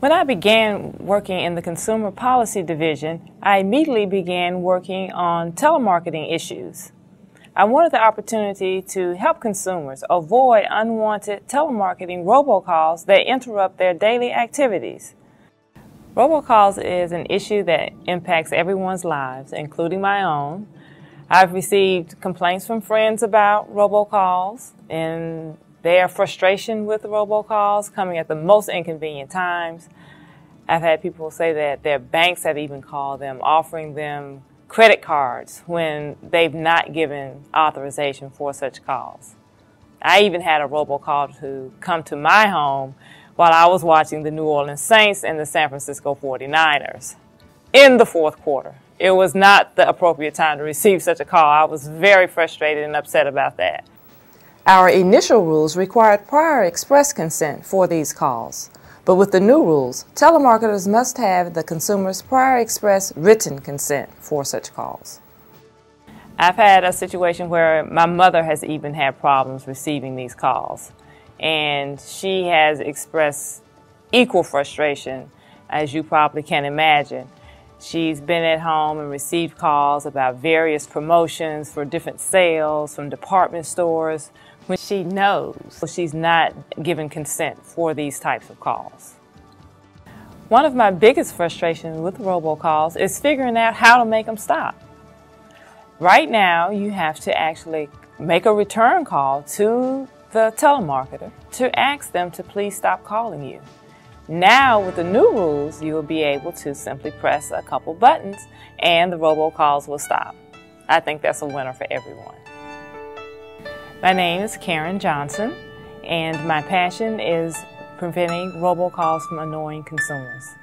When I began working in the Consumer Policy Division, I immediately began working on telemarketing issues. I wanted the opportunity to help consumers avoid unwanted telemarketing robocalls that interrupt their daily activities. Robocalls is an issue that impacts everyone's lives, including my own. I've received complaints from friends about robocalls and their frustration with robocalls coming at the most inconvenient times. I've had people say that their banks have even called them, offering them credit cards when they've not given authorization for such calls. I even had a robocall to come to my home while I was watching the New Orleans Saints and the San Francisco 49ers in the fourth quarter. It was not the appropriate time to receive such a call. I was very frustrated and upset about that. Our initial rules required prior express consent for these calls. But with the new rules, telemarketers must have the consumer's prior express written consent for such calls. I've had a situation where my mother has even had problems receiving these calls, and she has expressed equal frustration, as you probably can imagine. She's been at home and received calls about various promotions for different sales from department stores when she knows she's not given consent for these types of calls. One of my biggest frustrations with robocalls is figuring out how to make them stop. Right now, you have to actually make a return call to the telemarketer to ask them to please stop calling you. Now, with the new rules, you will be able to simply press a couple buttons and the robocalls will stop. I think that's a winner for everyone. My name is Karen Johnson, and my passion is preventing robocalls from annoying consumers.